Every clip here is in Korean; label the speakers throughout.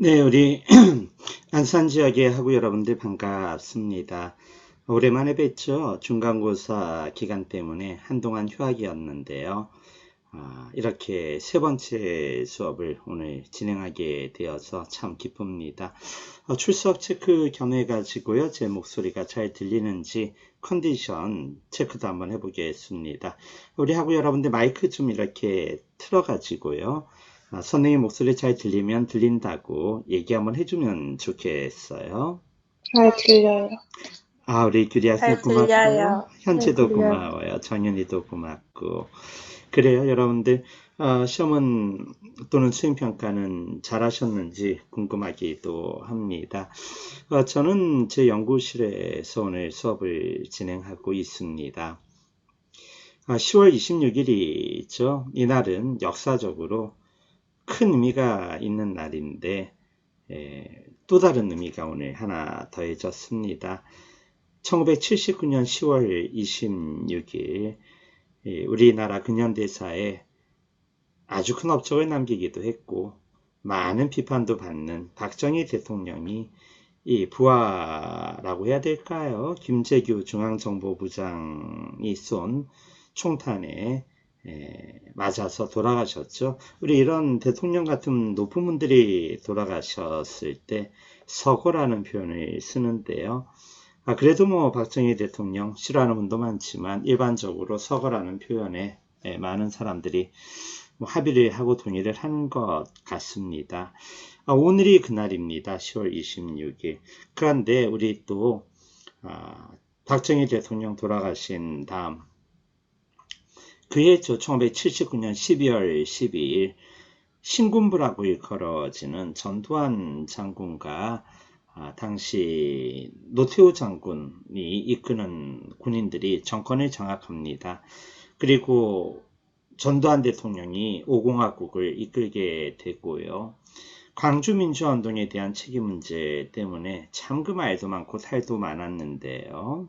Speaker 1: 네, 우리 안산 지역의 학우 여러분들 반갑습니다. 오랜만에 뵙죠. 중간고사 기간 때문에 한동안 휴학이었는데요. 이렇게 세 번째 수업을 오늘 진행하게 되어서 참 기쁩니다. 출석 체크 겸해가지고요. 제 목소리가 잘 들리는지 컨디션 체크도 한번 해보겠습니다. 우리 학우 여러분들 마이크 좀 이렇게 틀어가지고요. 선생님 목소리 잘 들리면 들린다고 얘기 한번 해주면 좋겠어요.
Speaker 2: 잘 들려요.
Speaker 1: 우리 규리 학생
Speaker 2: 잘
Speaker 1: 고맙고요.
Speaker 2: 들려요. 잘
Speaker 1: 현재도
Speaker 2: 들려요.
Speaker 1: 고마워요. 정윤이도 고맙고. 그래요, 여러분들. 시험은 또는 수행평가는 잘하셨는지 궁금하기도 합니다. 저는 제 연구실에서 오늘 수업을 진행하고 있습니다. 10월 26일이죠. 이날은 역사적으로 큰 의미가 있는 날인데 또 다른 의미가 오늘 하나 더해졌습니다. 1979년 10월 26일 우리나라 근현대사에 아주 큰 업적을 남기기도 했고 많은 비판도 받는 박정희 대통령이 이 부하라고 해야 될까요? 김재규 중앙정보부장이 쏜 총탄에 맞아서 돌아가셨죠. 우리 이런 대통령 같은 높은 분들이 돌아가셨을 때 서거라는 표현을 쓰는데요. 그래도 뭐 박정희 대통령 싫어하는 분도 많지만 일반적으로 서거라는 표현에 많은 사람들이 뭐 합의를 하고 동의를 하는 것 같습니다. 오늘이 그날입니다. 10월 26일. 그런데 우리 또 박정희 대통령 돌아가신 다음 그해죠. 1979년 12월 12일 신군부라고 일컬어지는 전두환 장군과 당시 노태우 장군이 이끄는 군인들이 정권을 장악합니다. 그리고 전두환 대통령이 5공화국을 이끌게 되고요. 광주민주화운동에 대한 책임 문제 때문에 참 그 말도 많고 살도 많았는데요.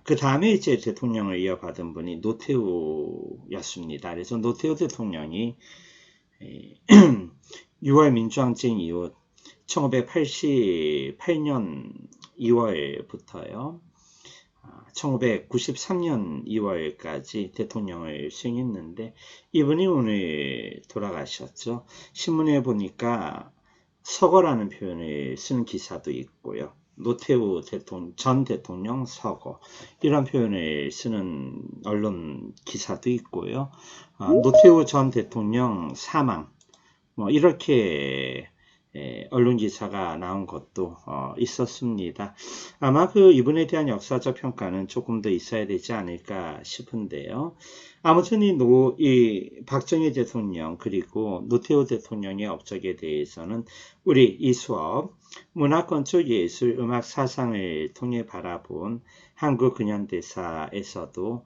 Speaker 1: 그 다음에 이제 대통령을 이어받은 분이 노태우였습니다. 그래서 노태우 대통령이 6월 민주항쟁 이후 1988년 2월부터요. 1993년 2월까지 대통령을 수행했는데 이분이 오늘 돌아가셨죠. 신문에 보니까 서거라는 표현을 쓰는 기사도 있고요. 노태우 전 대통령 서거 이런 표현을 쓰는 언론 기사도 있고요. 노태우 전 대통령 사망 뭐 이렇게 언론 기사가 나온 것도 있었습니다. 아마 그 이분에 대한 역사적 평가는 조금 더 있어야 되지 않을까 싶은데요. 아무튼 이 박정희 대통령 그리고 노태우 대통령의 업적에 대해서는 우리 이 수업 문화권적 예술 음악 사상을 통해 바라본 한국 근현대사에서도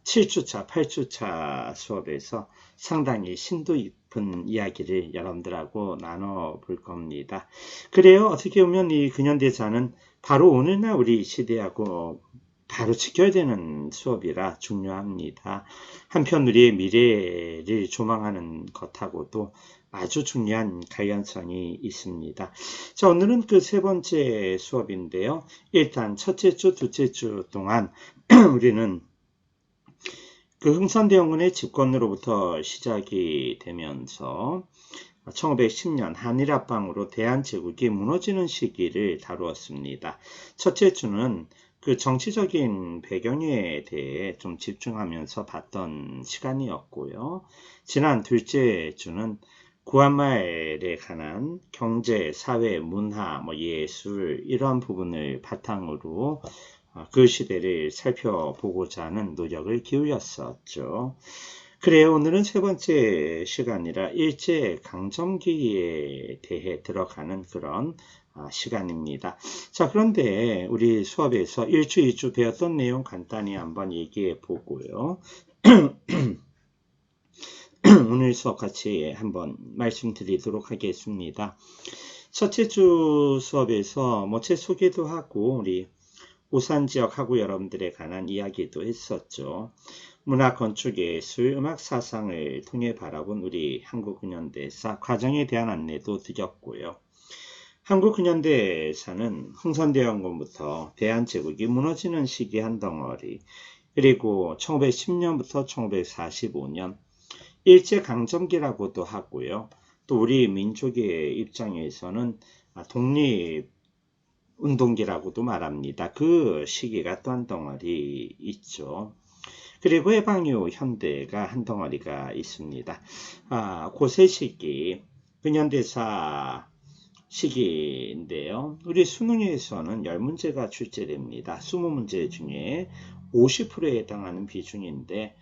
Speaker 1: 7주차, 8주차 수업에서 상당히 심도 깊은 이야기를 여러분들하고 나눠볼 겁니다. 그래요. 어떻게 보면 이 근현대사는 바로 오늘날 우리 시대하고 바로 지켜야 되는 수업이라 중요합니다. 한편 우리의 미래를 조망하는 것하고도 아주 중요한 관련성이 있습니다. 자, 오늘은 그 세 번째 수업인데요. 일단 첫째 주, 둘째 주 동안 우리는 그 흥선대원군의 집권으로부터 시작이 되면서 1910년 한일합방으로 대한제국이 무너지는 시기를 다루었습니다. 첫째 주는 그 정치적인 배경에 대해 좀 집중하면서 봤던 시간이었고요. 지난 둘째 주는 구한말에 관한 경제, 사회, 문화, 예술 이러한 부분을 바탕으로 그 시대를 살펴보고자 하는 노력을 기울였었죠. 그래요. 오늘은 세 번째 시간이라 일제강점기에 대해 들어가는 그런 시간입니다. 자, 그런데 우리 수업에서 1주, 2주 배웠던 내용 간단히 한번 얘기해 보고요. 오늘 수업 같이 한번 말씀드리도록 하겠습니다. 첫째 주 수업에서 제 소개도 하고 우리 오산 지역 하구 여러분들에 관한 이야기도 했었죠. 문화, 건축, 예술, 음악 사상을 통해 바라본 우리 한국 근현대사 과정에 대한 안내도 드렸고요. 한국 근현대사는 흥선대원군부터 대한제국이 무너지는 시기 한 덩어리, 그리고 1910년부터 1945년 일제강점기라고도 하고요. 또 우리 민족의 입장에서는 독립운동기라고도 말합니다. 그 시기가 또 한 덩어리 있죠. 그리고 해방 이후 현대가 한 덩어리가 있습니다. 고세 시기, 근현대사 시기인데요. 우리 수능에서는 10문제가 출제됩니다. 20문제 중에 50%에 해당하는 비중인데,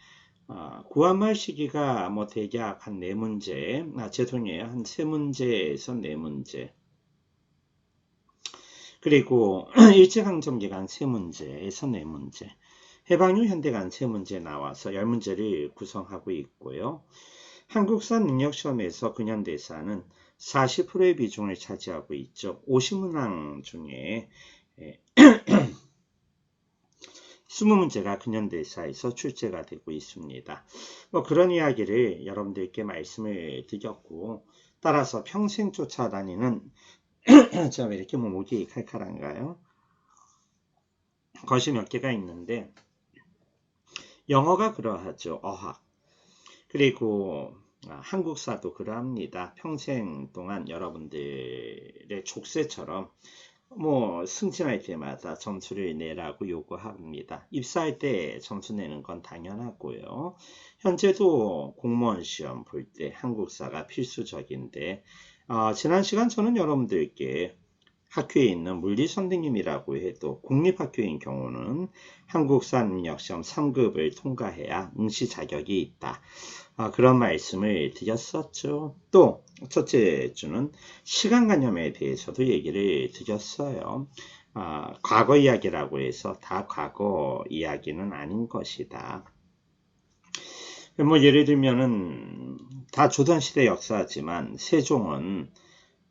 Speaker 1: 구한말 시기가 뭐 대략 한 4문제, 죄송해요. 한 3문제에서 4문제. 그리고 일제강점기간 3문제에서 4문제. 해방 후 현대간 3문제 나와서 10문제를 구성하고 있고요. 한국사 능력시험에서 근현대사는 40%의 비중을 차지하고 있죠. 50문항 중에 20문제가 근현대사에서 출제가 되고 있습니다. 뭐 그런 이야기를 여러분들께 말씀을 드렸고, 따라서 평생 쫓아다니는 제가 왜 이렇게 목이 칼칼한가요? 것이 몇 개가 있는데, 영어가 그러하죠. 어학. 그리고 한국사도 그러합니다. 평생 동안 여러분들의 족쇄처럼 뭐 승진할 때마다 점수를 내라고 요구합니다. 입사할 때 점수 내는 건 당연하고요. 현재도 공무원 시험 볼 때 한국사가 필수적인데, 지난 시간 저는 여러분들께 학교에 있는 물리 선생님이라고 해도 국립학교인 경우는 한국사 능력시험 3급을 통과해야 응시 자격이 있다. 그런 말씀을 드렸었죠. 또 첫째 주는 시간관념에 대해서도 얘기를 드렸어요. 과거 이야기라고 해서 다 과거 이야기는 아닌 것이다. 뭐 예를 들면은 다 조선시대 역사지만 세종은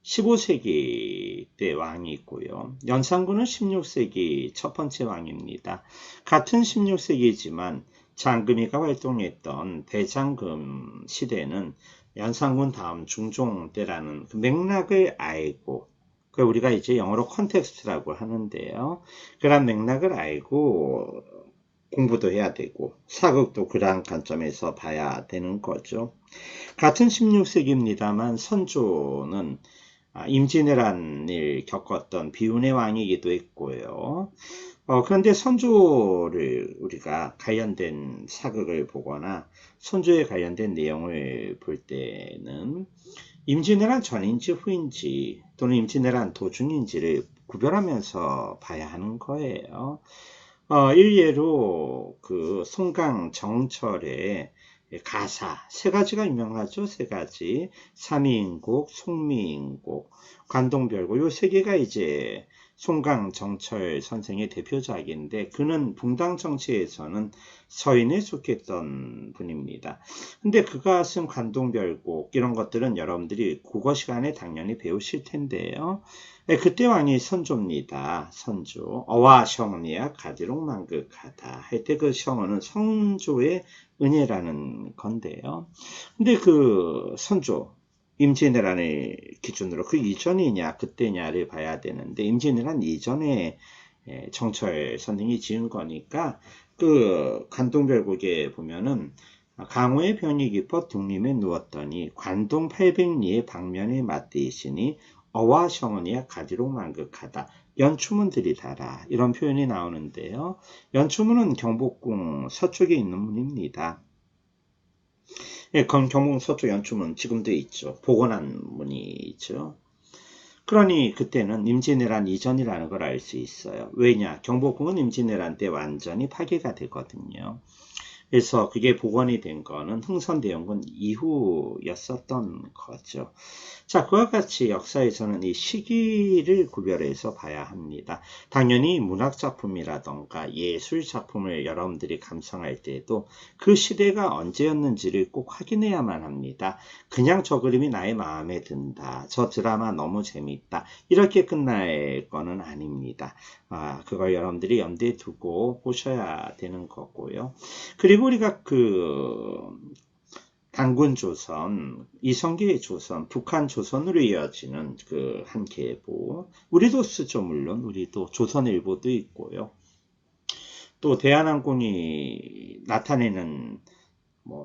Speaker 1: 15세기 때 왕이 있고요. 연산군은 16세기 첫 번째 왕입니다. 같은 16세기지만 장금이가 활동했던 대장금 시대는 연산군 다음 중종 때라는 그 맥락을 알고, 그 우리가 이제 영어로 컨텍스트라고 하는데요. 그런 맥락을 알고 공부도 해야 되고 사극도 그러한 관점에서 봐야 되는 거죠. 같은 16세기입니다만 선조는 임진왜란을 겪었던 비운의 왕이기도 했고요. 그런데 선조를 우리가 관련된 사극을 보거나 선조에 관련된 내용을 볼 때는 임진왜란 전인지 후인지 또는 임진왜란 도중인지를 구별하면서 봐야 하는 거예요. 일례로 그 송강 정철의 가사 세 가지가 유명하죠. 세 가지. 삼위인곡, 송미인곡, 관동별곡. 요 세 개가 이제 송강 정철 선생의 대표작인데, 그는 붕당 정치에서는 서인에 속했던 분입니다. 근데 그가 쓴 관동별곡 이런 것들은 여러분들이 국어 시간에 당연히 배우실 텐데요. 그때 왕이 선조입니다. 선조. 어와 성리야 가디록 만극하다 할 때 그 성어는 선조의 은혜라는 건데요. 근데 그 선조 임진왜란을 기준으로 그 이전이냐 그때냐를 봐야 되는데, 임진왜란 이전에 정철 선생이 지은 거니까 그 관동별곡에 보면은 강호의 병이 깊어 둥림에 누웠더니 관동 800리의 방면에 맞대이시니 어와 성원이야 가디록 만극하다. 연추문들이 달아. 이런 표현이 나오는데요. 연추문은 경복궁 서쪽에 있는 문입니다. 경복궁 서쪽 연추문 지금도 있죠. 복원한 문이 있죠. 그러니 그때는 임진왜란 이전이라는 걸 알 수 있어요. 왜냐? 경복궁은 임진왜란 때 완전히 파괴가 되거든요. 그래서 그게 복원이 된 거는 흥선대원군 이후였었던 거죠. 자, 그와 같이 역사에서는 이 시기를 구별해서 봐야 합니다. 당연히 문학작품이라던가 예술작품을 여러분들이 감상할 때에도 그 시대가 언제였는지를 꼭 확인해야만 합니다. 그냥 저 그림이 나의 마음에 든다, 저 드라마 너무 재밌다, 이렇게 끝날 거는 아닙니다. 그걸 여러분들이 염두에 두고 보셔야 되는 거고요. 그리고 우리가 단군 조선, 이성계의 조선, 북한 조선으로 이어지는 그 한 계보, 우리도 쓰죠. 물론 우리도 조선일보도 있고요. 또 대한항공이 나타내는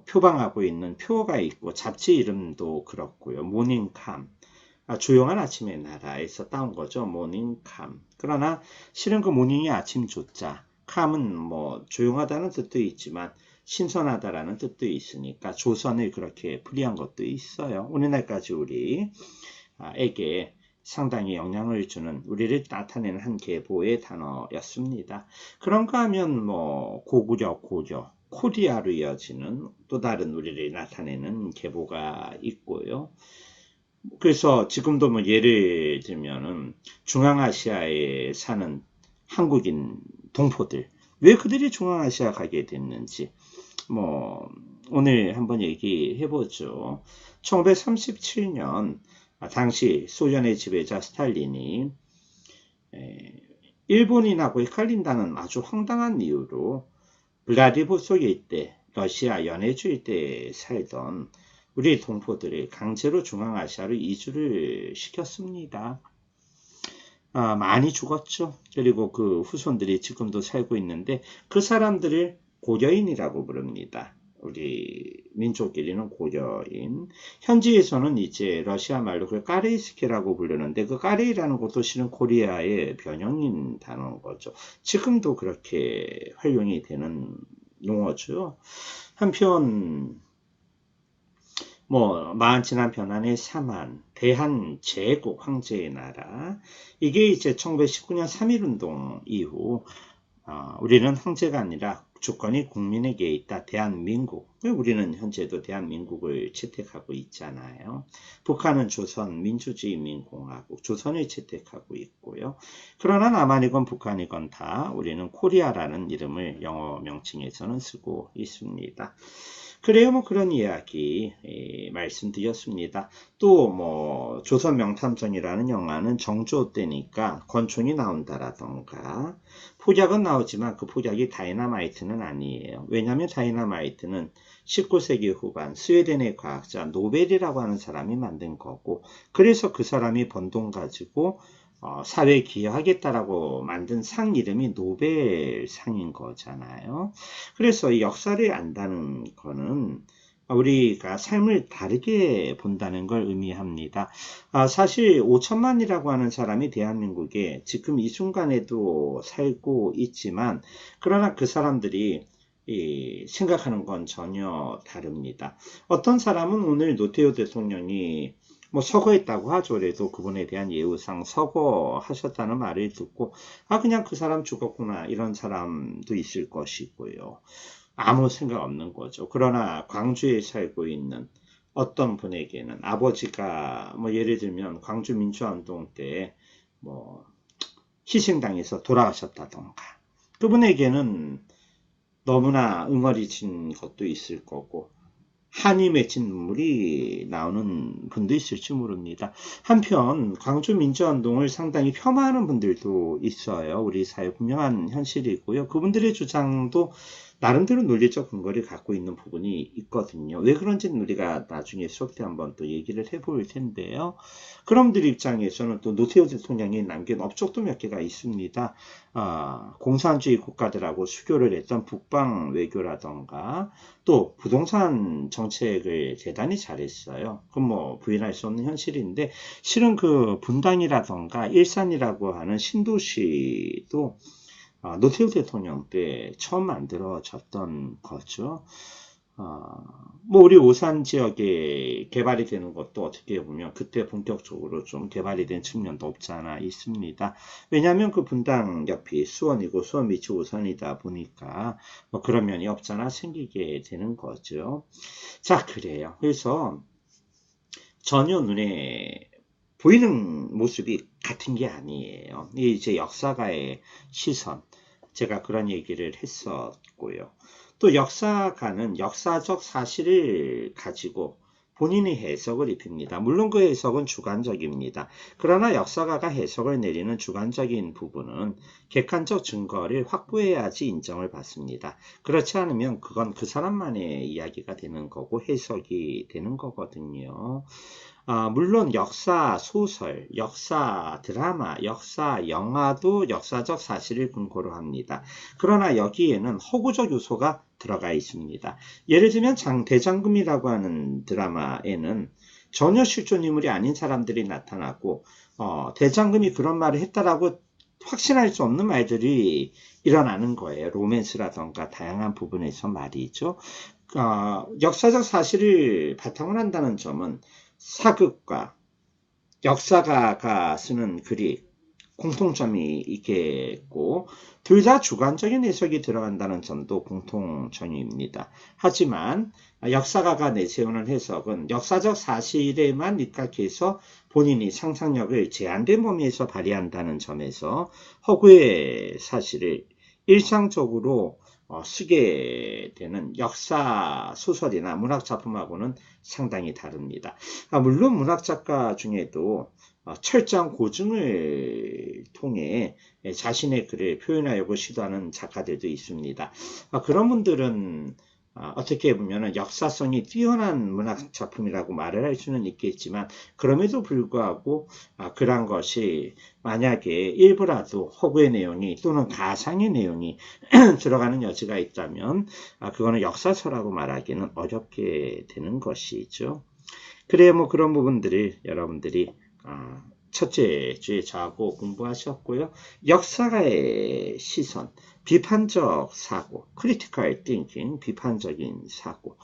Speaker 1: 표방하고 있는 표가 있고 잡지 이름도 그렇고요. 모닝캄, 조용한 아침의 나라에서 따온 거죠. 모닝캄. 그러나 실은 그 모닝이 아침 조자, 캄은 조용하다는 뜻도 있지만 신선하다라는 뜻도 있으니까 조선을 그렇게 풀이한 것도 있어요. 오늘날까지 우리에게 상당히 영향을 주는, 우리를 나타내는 한 계보의 단어였습니다. 그런가 하면 고구려, 고려, 코리아로 이어지는 또 다른 우리를 나타내는 계보가 있고요. 그래서 지금도 예를 들면은 중앙아시아에 사는 한국인 동포들, 왜 그들이 중앙아시아 가게 됐는지 오늘 한번 얘기해보죠. 1937년 당시 소련의 지배자 스탈린이 일본인하고 헷갈린다는 아주 황당한 이유로 블라디보스토크 일대, 러시아 연해주 일대에 살던 우리 동포들을 강제로 중앙아시아로 이주를 시켰습니다. 많이 죽었죠. 그리고 그 후손들이 지금도 살고 있는데 그 사람들을 고려인이라고 부릅니다. 우리 민족끼리는 고려인. 현지에서는 이제 러시아 말로 그걸 까레이스키라고 부르는데 그 까레이라는 것도 실은 코리아의 변형인 단어인 거죠. 지금도 그렇게 활용이 되는 용어죠. 한편 마한친한 변환의 사만, 대한제국 황제의 나라, 이게 이제 1919년 3.1운동 이후 우리는 황제가 아니라 주권이 국민에게 있다. 대한민국. 우리는 현재도 대한민국을 채택하고 있잖아요. 북한은 조선민주주의인민공화국, 조선을 채택하고 있고요. 그러나 남한이건 북한이건 다 우리는 코리아라는 이름을 영어 명칭에서는 쓰고 있습니다. 그래요, 그런 이야기 말씀드렸습니다. 또 조선 명탐정이라는 영화는 정조 때니까 권총이 나온다라던가 포약은 나오지만 그 포약이 다이너마이트는 아니에요. 왜냐하면 다이너마이트는 19세기 후반 스웨덴의 과학자 노벨이라고 하는 사람이 만든 거고, 그래서 그 사람이 번 돈 가지고 사회에 기여하겠다라고 만든 상 이름이 노벨상인 거잖아요. 그래서 이 역사를 안다는 거는 우리가 삶을 다르게 본다는 걸 의미합니다. 사실 5천만이라고 하는 사람이 대한민국에 지금 이 순간에도 살고 있지만, 그러나 그 사람들이 생각하는 건 전혀 다릅니다. 어떤 사람은 오늘 노태우 대통령이 서거했다고 하죠. 그래도 그분에 대한 예우상 서거하셨다는 말을 듣고 그냥 그 사람 죽었구나 이런 사람도 있을 것이고요. 아무 생각 없는 거죠. 그러나 광주에 살고 있는 어떤 분에게는 아버지가 예를 들면 광주 민주화운동 때 희생당해서 돌아가셨다던가, 그분에게는 너무나 응어리진 것도 있을 거고 한이 맺힌 눈물이 나오는 분도 있을지 모릅니다. 한편 광주 민주화운동을 상당히 폄하하는 분들도 있어요. 우리 사회 분명한 현실이고요. 그분들의 주장도 나름대로 논리적 근거를 갖고 있는 부분이 있거든요. 왜 그런지는 우리가 나중에 수업 때 한번 또 얘기를 해볼 텐데요. 그럼들 입장에서는 또 노태우 대통령이 남긴 업적도 몇 개가 있습니다. 공산주의 국가들하고 수교를 했던 북방 외교라던가 또 부동산 정책을 대단히 잘했어요. 그건 부인할 수 없는 현실인데, 실은 그 분당이라던가 일산이라고 하는 신도시도 노태우 대통령 때 처음 만들어졌던 거죠. 우리 오산 지역에 개발이 되는 것도 어떻게 보면 그때 본격적으로 좀 개발이 된 측면도 없지 않아 있습니다. 왜냐하면 그 분당 옆이 수원이고 수원 밑이 오산이다 보니까 그런 면이 없잖아 생기게 되는 거죠. 자, 그래요. 그래서 전혀 눈에 보이는 모습이 같은 게 아니에요. 이제 역사가의 시선, 제가 그런 얘기를 했었고요. 또 역사가는 역사적 사실을 가지고 본인이 해석을 입힙니다. 물론 그 해석은 주관적입니다. 그러나 역사가가 해석을 내리는 주관적인 부분은 객관적 증거를 확보해야지 인정을 받습니다. 그렇지 않으면 그건 그 사람만의 이야기가 되는 거고 해석이 되는 거거든요. 물론 역사 소설, 역사 드라마, 역사 영화도 역사적 사실을 근거로 합니다. 그러나 여기에는 허구적 요소가 들어가 있습니다. 예를 들면 대장금이라고 하는 드라마에는 전혀 실존 인물이 아닌 사람들이 나타나고 대장금이 그런 말을 했다라고 확신할 수 없는 말들이 일어나는 거예요. 로맨스라던가 다양한 부분에서 말이죠. 역사적 사실을 바탕으로 한다는 점은 사극과 역사가가 쓰는 글이 공통점이 있겠고 둘 다 주관적인 해석이 들어간다는 점도 공통점입니다. 하지만 역사가가 내세우는 해석은 역사적 사실에만 입각해서 본인이 상상력을 제한된 범위에서 발휘한다는 점에서 허구의 사실을 일상적으로 쓰게 되는 역사 소설이나 문학 작품하고는 상당히 다릅니다. 물론 문학 작가 중에도 철저한 고증을 통해 자신의 글을 표현하려고 시도하는 작가들도 있습니다. 그런 분들은 어떻게 보면 역사성이 뛰어난 문학 작품이라고 말을 할 수는 있겠지만 그럼에도 불구하고 그런 것이 만약에 일부라도 허구의 내용이 또는 가상의 내용이 들어가는 여지가 있다면 그거는 역사서라고 말하기는 어렵게 되는 것이죠. 그래야 뭐 그런 부분들을 여러분들이 첫째 주에 저하고 공부하셨고요. 역사가의 시선, 비판적 사고, critical thinking, 비판적인 사고.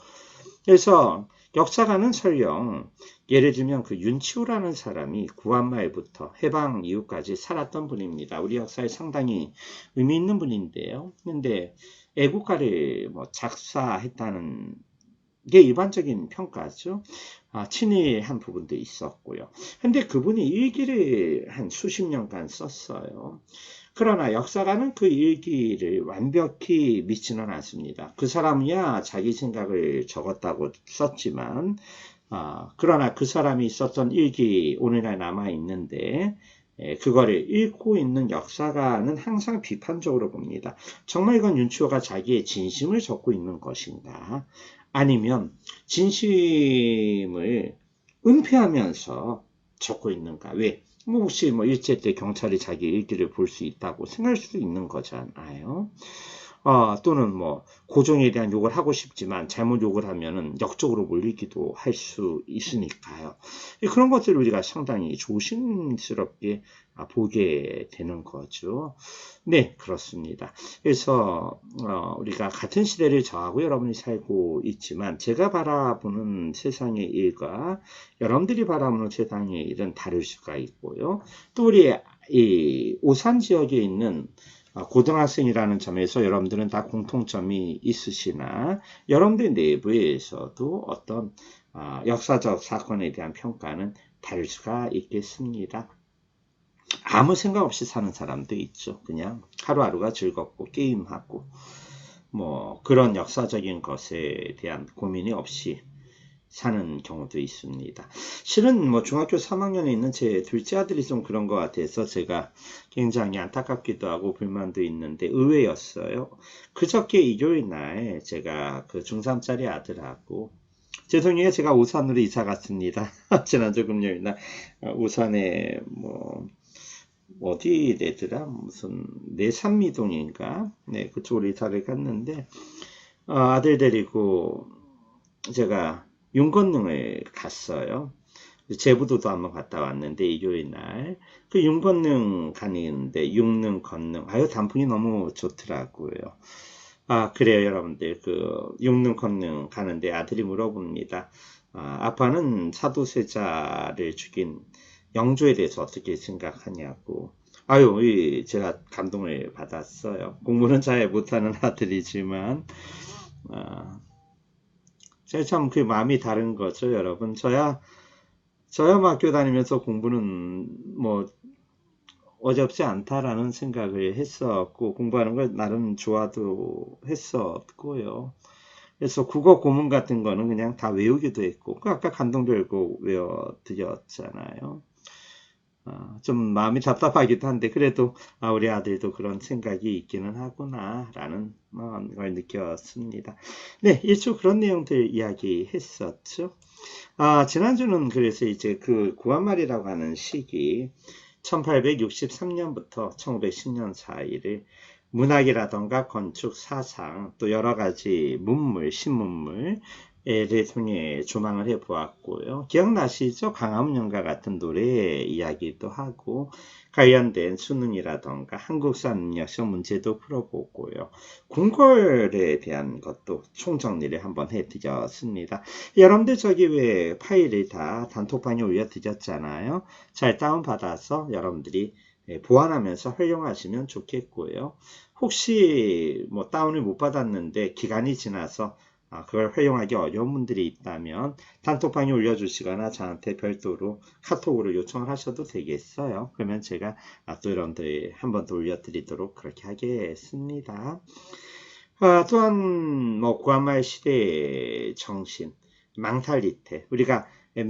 Speaker 1: 그래서 역사가는 설령 예를 들면 그 윤치호라는 사람이 구한말부터 해방 이후까지 살았던 분입니다. 우리 역사에 상당히 의미 있는 분인데요. 근데 애국가를 뭐 작사했다는 게 일반적인 평가죠. 친일한 부분도 있었고요. 근데 그분이 일기를 한 수십 년간 썼어요. 그러나 역사가는 그 일기를 완벽히 믿지는 않습니다. 그 사람이야 자기 생각을 적었다고 썼지만 그러나 그 사람이 썼던 일기 오늘날 남아있는데 그거를 읽고 있는 역사가는 항상 비판적으로 봅니다. 정말 이건 윤치호가 자기의 진심을 적고 있는 것인가? 아니면 진심을 은폐하면서 적고 있는가? 왜? 뭐 혹시 뭐 일제 때 경찰이 자기 일기를 볼 수 있다고 생각할 수도 있는 거잖아요. 또는 뭐 고종에 대한 욕을 하고 싶지만 잘못 욕을 하면은 역적으로 몰리기도 할 수 있으니까요. 그런 것들을 우리가 상당히 조심스럽게 보게 되는 거죠. 네, 그렇습니다. 그래서 우리가 같은 시대를 저하고 여러분이 살고 있지만 제가 바라보는 세상의 일과 여러분들이 바라보는 세상의 일은 다를 수가 있고요. 또 우리 이 오산 지역에 있는 고등학생이라는 점에서 여러분들은 다 공통점이 있으시나 여러분들 내부에서도 어떤 역사적 사건에 대한 평가는 다를 수가 있겠습니다. 아무 생각 없이 사는 사람도 있죠. 그냥 하루하루가 즐겁고 게임하고 뭐 그런 역사적인 것에 대한 고민이 없이 사는 경우도 있습니다. 실은 뭐 중학교 3학년에 있는 제 둘째 아들이 좀 그런 것 같아서 제가 굉장히 안타깝기도 하고 불만도 있는데 의외였어요. 그저께 일요일 날 제가 그 중3짜리 아들하고 죄송해요. 제가 오산으로 이사 갔습니다. 지난주 금요일 날 오산에 뭐 어디래더라 무슨 내산미동인가 네 그쪽으로 이사를 갔는데 아들 데리고 제가 윤건능을 갔어요. 제부도도 한번 갔다 왔는데 일요일 날 그 윤건능 가는데 육능 건능 단풍이 너무 좋더라고요. 그래요 여러분들 그 육능 건능 가는데 아들이 물어봅니다. 아빠는 사도세자를 죽인 영조에 대해서 어떻게 생각하냐고. 제가 감동을 받았어요. 공부는 잘 못하는 아들이지만 제가 참 그 마음이 다른 거죠, 여러분. 저야 학교 다니면서 공부는 뭐 어렵지 않다라는 생각을 했었고 공부하는 걸 나름 좋아도 했었고요. 그래서 국어 고문 같은 거는 그냥 다 외우기도 했고, 그 아까 감동별고 외워드렸잖아요. 좀 마음이 답답하기도 한데 그래도 우리 아들도 그런 생각이 있기는 하구나 라는 걸 느꼈습니다. 네, 일주 그런 내용들 이야기했었죠. 지난주는 그래서 이제 그 구한말이라고 하는 시기 1863년부터 1910년 사이를 문학이라던가 건축, 사상, 또 여러 가지 문물, 신문물을 통해 조망을 해 보았고요. 기억나시죠? 강화문연가 같은 노래 이야기도 하고 관련된 수능이라던가 한국사 능력시험 문제도 풀어보고요. 궁궐에 대한 것도 총정리를 한번 해드렸습니다. 여러분들 저기 왜 파일을 다 단톡방에 올려드렸잖아요. 잘 다운받아서 여러분들이 보완하면서 활용하시면 좋겠고요. 혹시 뭐 다운을 못 받았는데 기간이 지나서 그걸 활용하기 어려운 분들이 있다면 단톡방에 올려주시거나 저한테 별도로 카톡으로 요청을 하셔도 되겠어요. 그러면 제가 또 여러분들 한 번 더 올려드리도록 그렇게 하겠습니다. 또한 뭐 구한말 시대의 정신, 망탈리테, 우리가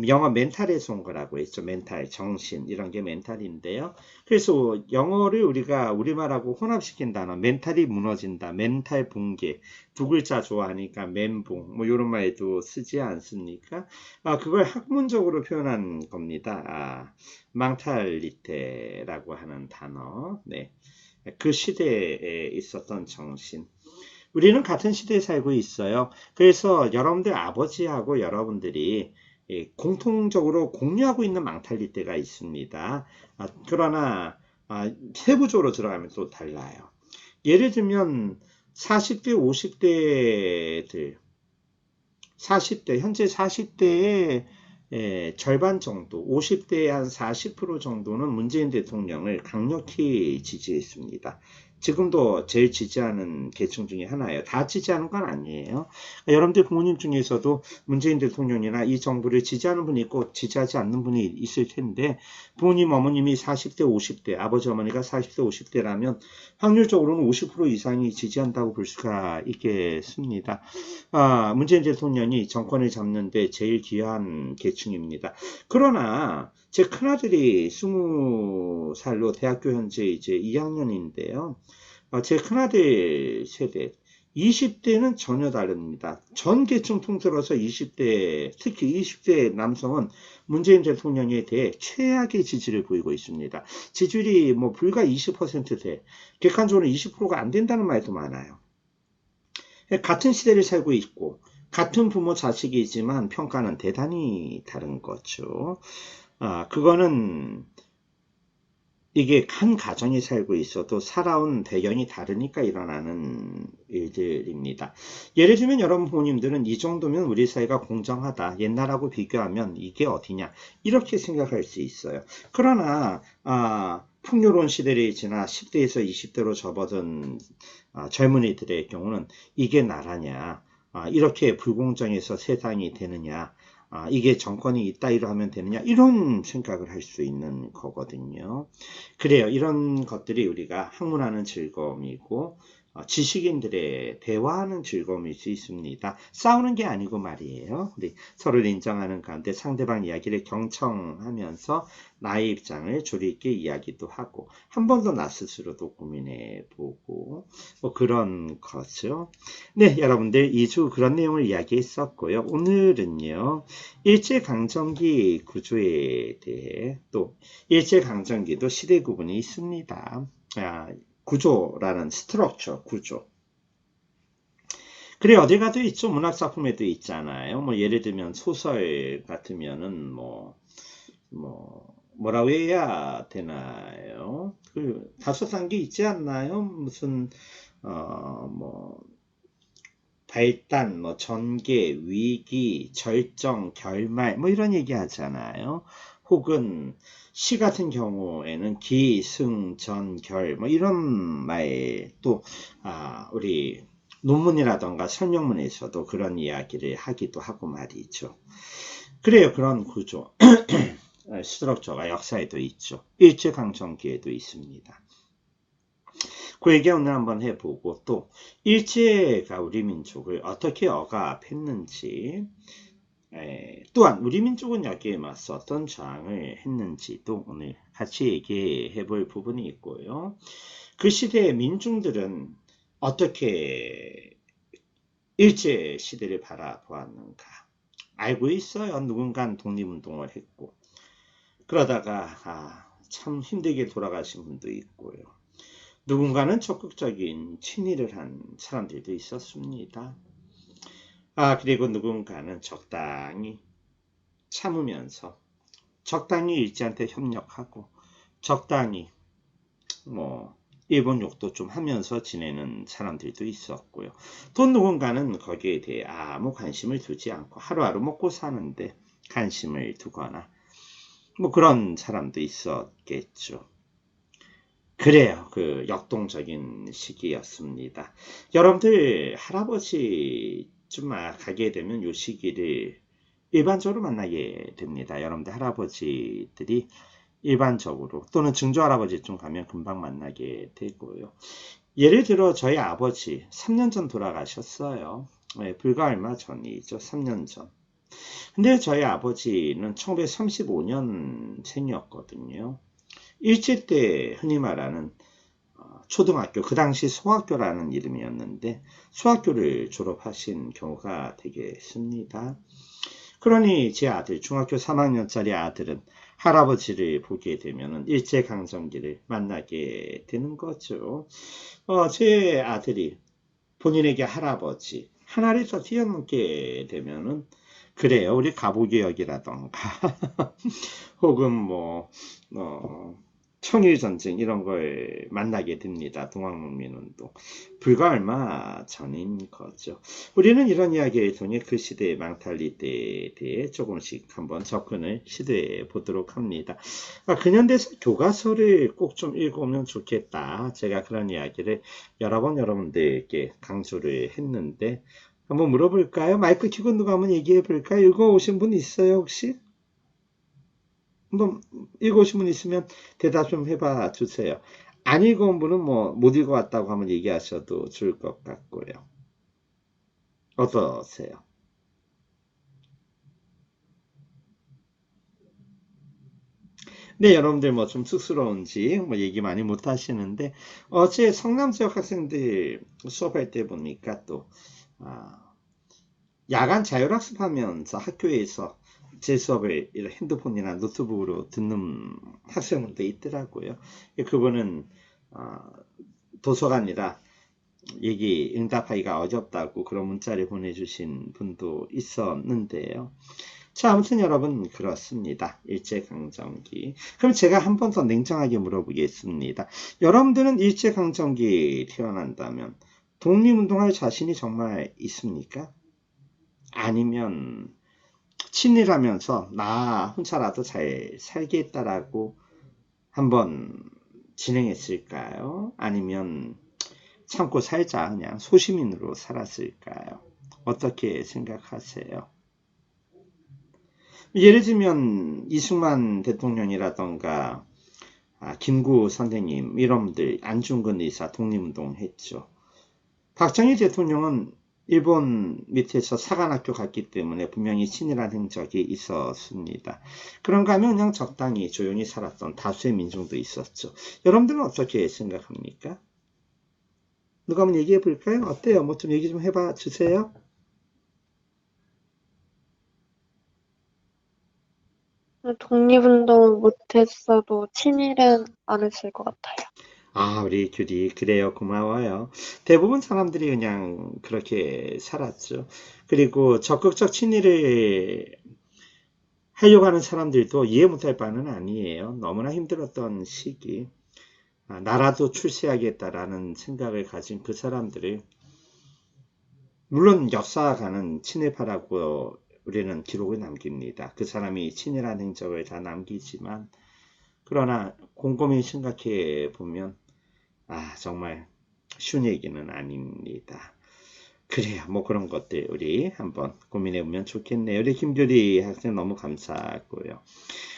Speaker 1: 영어 멘탈에서 온 거라고 했죠. 멘탈, 정신 이런 게 멘탈인데요. 그래서 영어를 우리가 우리말하고 혼합시킨 단어, 멘탈이 무너진다, 멘탈 붕괴, 두 글자 좋아하니까 멘붕, 뭐 이런 말도 쓰지 않습니까? 그걸 학문적으로 표현한 겁니다. 망탈리테라고 하는 단어. 네. 그 시대에 있었던 정신. 우리는 같은 시대에 살고 있어요. 그래서 여러분들 아버지하고 여러분들이 공통적으로 공유하고 있는 망탈리때가 있습니다. 그러나 세부적으로 들어가면 또 달라요. 예를 들면 40대, 50대들, 40대, 현재 40대의 절반 정도, 50대의 한 40% 정도는 문재인 대통령을 강력히 지지했습니다. 지금도 제일 지지하는 계층 중에 하나예요. 다 지지하는 건 아니에요. 여러분들 부모님 중에서도 문재인 대통령이나 이 정부를 지지하는 분이 있고 지지하지 않는 분이 있을 텐데 부모님, 어머님이 40대, 50대, 아버지, 어머니가 40대, 50대라면 확률적으로는 50% 이상이 지지한다고 볼 수가 있겠습니다. 문재인 대통령이 정권을 잡는데 제일 기여한 계층입니다. 그러나 제 큰아들이 20살로 대학교 현재 이제 2학년인데요. 제 큰아들 세대 20대는 전혀 다릅니다. 전 계층 통틀어서 20대, 특히 20대 남성은 문재인 대통령에 대해 최악의 지지를 보이고 있습니다. 지지율이 뭐 불과 20%대, 객관적으로 20%가 안 된다는 말도 많아요. 같은 시대를 살고 있고 같은 부모 자식이지만 평가는 대단히 다른 거죠. 그거는 이게 한 가정이 살고 있어도 살아온 배경이 다르니까 일어나는 일들입니다. 예를 들면 여러분 부모님들은 이 정도면 우리 사회가 공정하다. 옛날하고 비교하면 이게 어디냐. 이렇게 생각할 수 있어요. 그러나 풍요로운 시대를 지나 10대에서 20대로 접어든 젊은이들의 경우는 이게 나라냐. 이렇게 불공정해서 세상이 되느냐. 이게 정권이 이따위로 하면 되느냐 이런 생각을 할 수 있는 거거든요. 그래요. 이런 것들이 우리가 학문하는 즐거움이고 지식인들의 대화하는 즐거움일 수 있습니다. 싸우는 게 아니고 말이에요. 우리 서로를 인정하는 가운데 상대방 이야기를 경청하면서 나의 입장을 조리 있게 이야기도 하고 한 번 더 나 스스로도 고민해 보고 뭐 그런 거죠. 네, 여러분들 2주 그런 내용을 이야기했었고요. 오늘은요. 일제강점기 구조에 대해 또 일제강점기도 시대 구분이 있습니다. 구조라는 스트럭처, 구조. 그래, 어디 가도 있죠. 문학작품에도 있잖아요. 뭐, 예를 들면, 소설 같으면은, 뭐라고 해야 되나요? 다소산게 있지 않나요? 무슨, 발단, 전개, 위기, 절정, 결말, 뭐 이런 얘기 하잖아요. 혹은 시 같은 경우에는 기, 승, 전, 결, 뭐 이런 말도 우리 논문이라던가 설명문에서도 그런 이야기를 하기도 하고 말이죠. 그래요. 그런 구조. 스트럭처가 역사에도 있죠. 일제강점기에도 있습니다. 그 얘기 오늘 한번 해보고, 또 일제가 우리 민족을 어떻게 억압했는지, 또한 우리 민족은 여기에 맞서 어떤 저항을 했는지도 오늘 같이 얘기해 볼 부분이 있고요. 그 시대의 민중들은 어떻게 일제 시대를 바라보았는가. 알고 있어요. 누군가는 독립운동을 했고, 그러다가 참 힘들게 돌아가신 분도 있고요. 누군가는 적극적인 친일을 한 사람들도 있었습니다. 그리고 누군가는 적당히 참으면서 적당히 일제한테 협력하고 적당히 일본 욕도 좀 하면서 지내는 사람들도 있었고요. 또 누군가는 거기에 대해 아무 관심을 두지 않고 하루하루 먹고 사는데 관심을 두거나 그런 사람도 있었겠죠. 그래요. 그 역동적인 시기였습니다. 여러분들 할아버지 좀 가게 되면 요 시기를 일반적으로 만나게 됩니다. 여러분들 할아버지들이 일반적으로 또는 증조할아버지 좀 가면 금방 만나게 되고요. 예를 들어 저희 아버지 3년 전 돌아가셨어요. 불과 얼마 전이죠. 3년 전. 근데 저희 아버지는 1935년생이었거든요. 일제 때 흔히 말하는 초등학교, 그 당시 소학교라는 이름이었는데 소학교를 졸업하신 경우가 되겠습니다. 그러니 제 아들, 중학교 3학년짜리 아들은 할아버지를 보게 되면 일제강점기를 만나게 되는 거죠. 제 아들이 본인에게 할아버지 하나를 더 뛰어넘게 되면은 그래요. 우리 가보개혁이라던가 혹은 청일전쟁 이런 걸 만나게 됩니다. 동학농민운동. 불과 얼마 전인 거죠. 우리는 이런 이야기를 통해 그 시대의 망탈리때에 대해 조금씩 한번 접근을 시도해 보도록 합니다. 근현대사 교과서를 꼭 좀 읽어오면 좋겠다. 제가 그런 이야기를 여러 번 여러분들께 강조를 했는데 한번 물어볼까요? 마이크 켜고 누가 한번 얘기해 볼까요? 읽어오신 분 있어요 혹시? 한번 읽어오신 분 있으면 대답 좀 해봐 주세요. 안 읽어온 분은 못 읽어왔다고 한번 얘기하셔도 좋을 것 같고요. 어떠세요? 네, 여러분들 좀 쑥스러운지 얘기 많이 못 하시는데 어제 성남 지역 학생들 수업할 때 보니까 또 야간 자율학습하면서 학교에서 제 수업을 핸드폰이나 노트북으로 듣는 학생들도 있더라고요. 그분은 도서관이라 응답하기가 어렵다고 그런 문자를 보내주신 분도 있었는데요. 자, 아무튼 여러분 그렇습니다. 일제강점기. 그럼 제가 한 번 더 냉정하게 물어보겠습니다. 여러분들은 일제강점기 태어난다면 독립운동할 자신이 정말 있습니까? 아니면 친일하면서 나 혼자라도 잘 살겠다라고 한번 진행했을까요? 아니면 참고 살자 그냥 소시민으로 살았을까요? 어떻게 생각하세요? 예를 들면 이승만 대통령이라던가 김구 선생님 이런 분들 안중근 의사 독립운동 했죠. 박정희 대통령은 일본 밑에서 사관학교 갔기 때문에 분명히 친일한 행적이 있었습니다. 그런가 하면 그냥 적당히 조용히 살았던 다수의 민중도 있었죠. 여러분들은 어떻게 생각합니까? 누가 한번 얘기해 볼까요? 어때요? 좀 얘기 좀 해봐 주세요.
Speaker 2: 독립운동 못했어도 친일은 안 했을 것 같아요.
Speaker 1: 우리 규리 그래요. 고마워요. 대부분 사람들이 그냥 그렇게 살았죠. 그리고 적극적 친일을 하려고 하는 사람들도 이해 못할 바는 아니에요. 너무나 힘들었던 시기. 나라도 출세하겠다라는 생각을 가진 그 사람들을 물론 역사가는 친일파라고 우리는 기록을 남깁니다. 그 사람이 친일한 행적을 다 남기지만 그러나 곰곰이 생각해 보면 정말 쉬운 얘기는 아닙니다. 그래요. 그런 것들 우리 한번 고민해 보면 좋겠네요. 우리 김규리 학생 너무 감사하고요.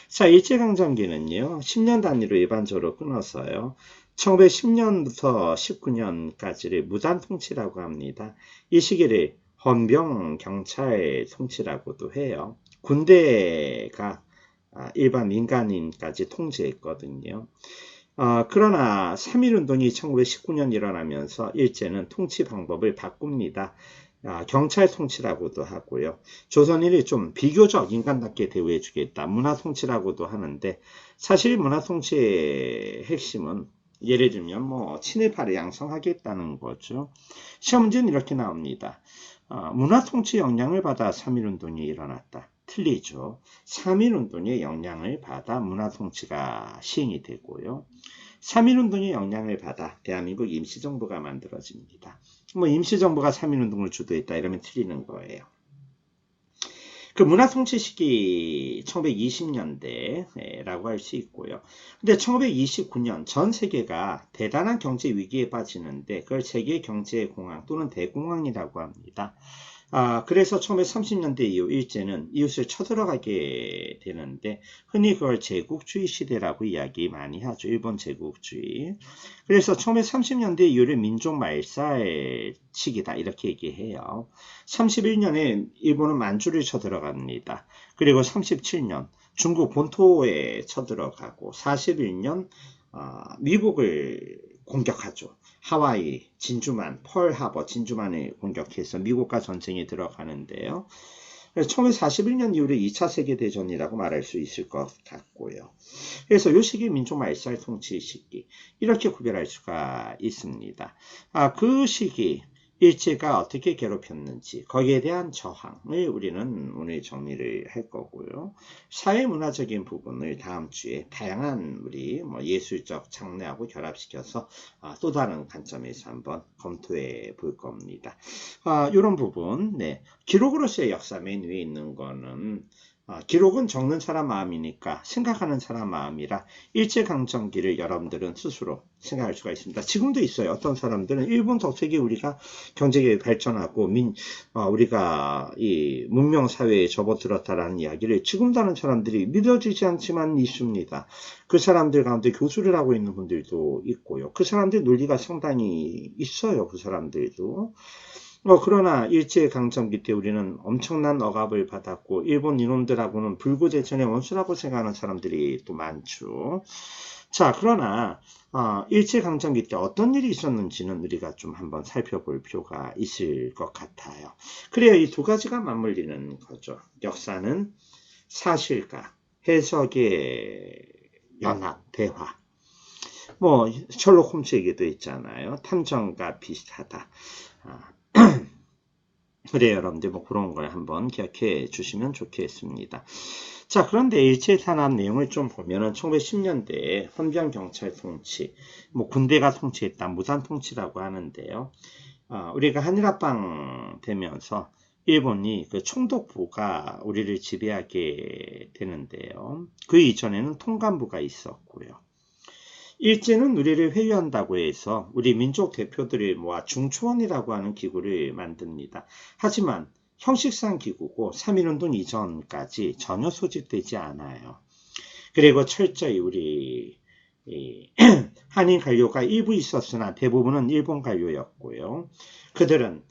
Speaker 1: 자, 일제강점기는요. 10년 단위로 일반적으로 끊어서요. 1910년부터 19년까지를 무단 통치라고 합니다. 이 시기를 헌병 경찰 통치라고도 해요. 군대가 일반 민간인까지 통제했거든요. 그러나 3.1운동이 1919년 일어나면서 일제는 통치 방법을 바꿉니다. 경찰 통치라고도 하고요. 조선인이 좀 비교적 인간답게 대우해주겠다. 문화 통치라고도 하는데 사실 문화 통치의 핵심은 예를 들면 뭐 친일파를 양성하겠다는 거죠. 시험 문제는 이렇게 나옵니다. 문화 통치 영향을 받아 3.1운동이 일어났다. 틀리죠. 3.1운동의 영향을 받아 문화 통치가 시행이 되고요. 3.1운동의 영향을 받아 대한민국 임시정부가 만들어집니다. 뭐 임시정부가 3.1운동을 주도했다 이러면 틀리는 거예요. 그 문화통치 시기 1920년대라고 할 수 있고요. 근데 1929년 전 세계가 대단한 경제 위기에 빠지는데 그걸 세계 경제 공황 또는 대공황이라고 합니다. 그래서 1930년대 이후 일제는 이웃을 쳐들어가게 되는데 흔히 그걸 제국주의 시대라고 이야기 많이 하죠. 일본 제국주의. 그래서 1930년대 이후를 민족 말살 시기다 이렇게 얘기해요. 31년에 일본은 만주를 쳐들어갑니다. 그리고 37년 중국 본토에 쳐들어가고 41년 미국을 공격하죠. 하와이, 진주만, 펄하버, 진주만을 공격해서 미국과 전쟁에 들어가는데요. 1941년 이후로 2차 세계대전이라고 말할 수 있을 것 같고요. 그래서 이 시기 민족 말살 통치 시기 이렇게 구별할 수가 있습니다. 그 시기 일제가 어떻게 괴롭혔는지 거기에 대한 저항을 우리는 오늘 정리를 할 거고요. 사회문화적인 부분을 다음 주에 다양한 우리 예술적 장르하고 결합시켜서 또 다른 관점에서 한번 검토해 볼 겁니다. 이런 부분, 기록으로서의 역사 맨 위에 있는 거는 기록은 적는 사람 마음이니까 생각하는 사람 마음이라 일제강점기를 여러분들은 스스로 생각할 수가 있습니다. 지금도 있어요. 어떤 사람들은 일본 덕택에 우리가 경제가 발전하고 우리가 이 문명사회에 접어들었다라는 이야기를 지금도 하는 사람들이 믿어지지 않지만 있습니다. 그 사람들 가운데 교수를 하고 있는 분들도 있고요. 그 사람들 논리가 상당히 있어요. 그 사람들도. 그러나 일제강점기 때 우리는 엄청난 억압을 받았고 일본 이놈들하고는 불구대천의 원수라고 생각하는 사람들이 또 많죠. 자, 그러나 일제강점기 때 어떤 일이 있었는지는 우리가 좀 한번 살펴볼 필요가 있을 것 같아요. 그래야 이 두 가지가 맞물리는 거죠. 역사는 사실과 해석의 연합, 대화. 셜록 홈스 얘기도 있잖아요. 탐정과 비슷하다. 그래 여러분들 그런 걸 한번 기억해 주시면 좋겠습니다. 자, 그런데 일제 탄압 내용을 좀 보면은 1910년대에 헌병 경찰 통치, 군대가 통치했다, 무단 통치라고 하는데요. 우리가 한일합방 되면서 일본이 그 총독부가 우리를 지배하게 되는데요. 그 이전에는 통감부가 있었고요. 일제는 우리를 회유한다고 해서 우리 민족 대표들을 모아 중초원이라고 하는 기구를 만듭니다. 하지만 형식상 기구고 3.1운동 이전까지 전혀 소집되지 않아요. 그리고 철저히 우리 한인 관료가 일부 있었으나 대부분은 일본 관료였고요. 그들은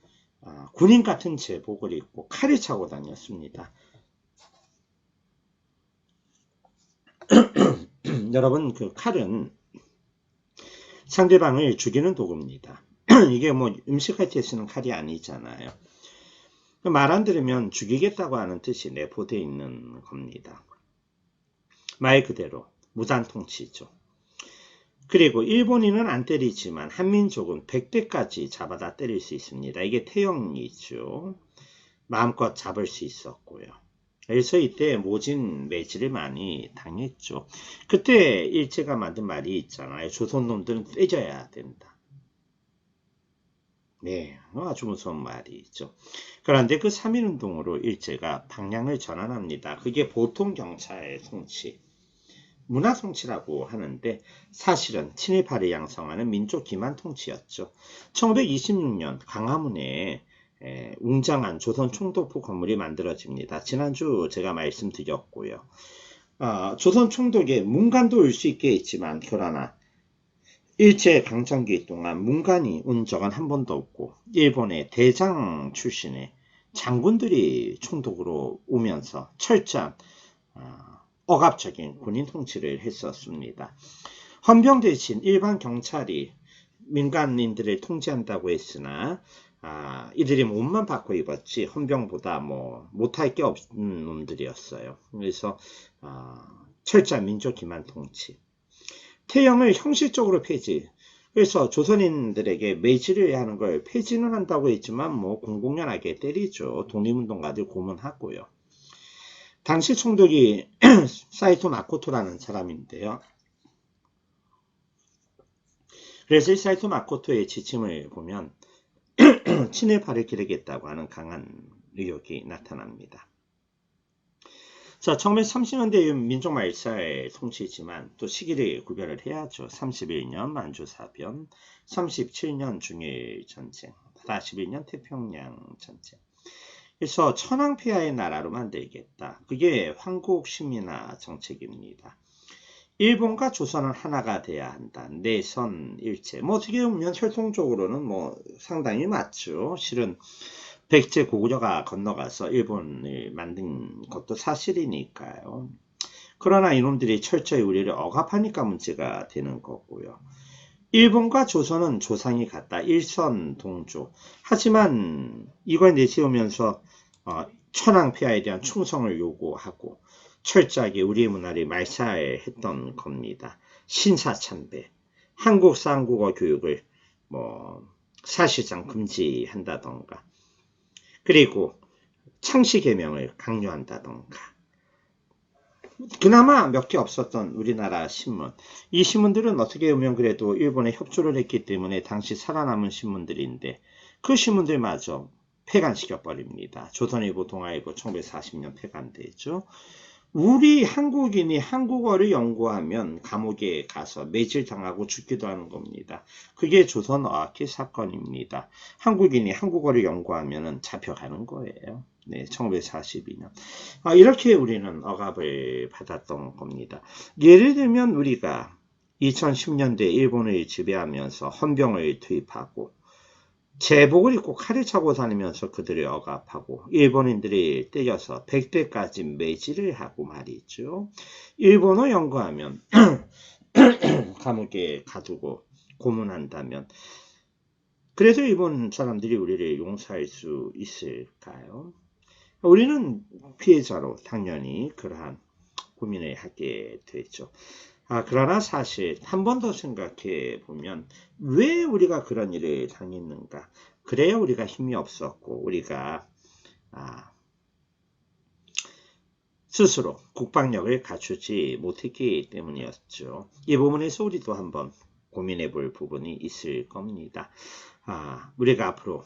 Speaker 1: 군인 같은 제복을 입고 칼을 차고 다녔습니다. 여러분, 그 칼은 상대방을 죽이는 도구입니다. 이게 음식할 때 쓰는 칼이 아니잖아요. 말 안 들으면 죽이겠다고 하는 뜻이 내포되어 있는 겁니다. 말 그대로 무단 통치죠. 그리고 일본인은 안 때리지만 한민족은 100대까지 잡아다 때릴 수 있습니다. 이게 태형이죠. 마음껏 잡을 수 있었고요. 그래서 이때 모진 매질을 많이 당했죠. 그때 일제가 만든 말이 있잖아요. 조선놈들은 떼져야 된다. 네, 아주 무서운 말이 있죠. 그런데 그 3.1운동으로 일제가 방향을 전환합니다. 그게 보통 경찰 통치, 문화 통치라고 하는데 사실은 친일파를 양성하는 민족 기만 통치였죠. 1926년 강화문에 웅장한 조선 총독부 건물이 만들어집니다. 지난주 제가 말씀드렸고요. 조선 총독의 문관도 올 수 있게 있지만 그러나 일제강점기 동안 문관이 온 적은 한 번도 없고 일본의 대장 출신의 장군들이 총독으로 오면서 철저한 억압적인 군인 통치를 했었습니다. 헌병 대신 일반 경찰이 민간인들을 통제한다고 했으나 이들이 몸만 바꿔 입었지 헌병보다 뭐 못할 게 없는 놈들이었어요. 그래서 철저한 민족 기만 통치. 태형을 형식적으로 폐지. 그래서 조선인들에게 매질을 하는 걸 폐지는 한다고 했지만 뭐 공공연하게 때리죠. 독립운동가들 고문하고요. 당시 총독이 사이토 마코토라는 사람인데요. 그래서 이 사이토 마코토의 지침을 보면 친일파를 기르겠다고 하는 강한 의욕이 나타납니다. 자, 1930년대 민족 말살 통치지만 또 시기를 구별을 해야죠. 31년 만주사변, 37년 중일전쟁, 41년 태평양 전쟁. 그래서 천황폐하의 나라로 만들겠다. 그게 황국신민화 정책입니다. 일본과 조선은 하나가 돼야 한다. 내선 일체. 뭐 어떻게 보면 혈통적으로는 뭐 상당히 맞죠. 실은 백제 고구려가 건너가서 일본을 만든 것도 사실이니까요. 그러나 이놈들이 철저히 우리를 억압하니까 문제가 되는 거고요. 일본과 조선은 조상이 같다. 일선동조. 하지만 이걸 내세우면서 천황폐하에 대한 충성을 요구하고 철저하게 우리의 문화를 말살했던 겁니다. 신사참배, 한국사 한국어 교육을 사실상 금지한다던가, 그리고 창씨개명을 강요한다던가. 그나마 몇 개 없었던 우리나라 신문. 이 신문들은 어떻게 보면 그래도 일본에 협조를 했기 때문에 당시 살아남은 신문들인데 그 신문들마저 폐간시켜버립니다. 조선일보, 동아일보 1940년 폐간되죠. 우리 한국인이 한국어를 연구하면 감옥에 가서 매질당하고 죽기도 하는 겁니다. 그게 조선어학회 사건입니다. 한국인이 한국어를 연구하면 잡혀가는 거예요. 네, 1942년. 이렇게 우리는 억압을 받았던 겁니다. 예를 들면 우리가 2010년대 일본을 지배하면서 헌병을 투입하고 제복을 입고 칼을 차고 다니면서 그들을 억압하고 일본인들이 때려서 100대까지 매질을 하고 말이죠. 일본어 연구하면 감옥에 가두고 고문한다면 그래서 일본 사람들이 우리를 용서할 수 있을까요? 우리는 피해자로 당연히 그러한 고민을 하게 되죠. 그러나 사실 한 번 더 생각해 보면 왜 우리가 그런 일을 당했는가? 그래야 우리가 힘이 없었고 우리가 스스로 국방력을 갖추지 못했기 때문이었죠. 이 부분에서 우리도 한번 고민해 볼 부분이 있을 겁니다. 우리가 앞으로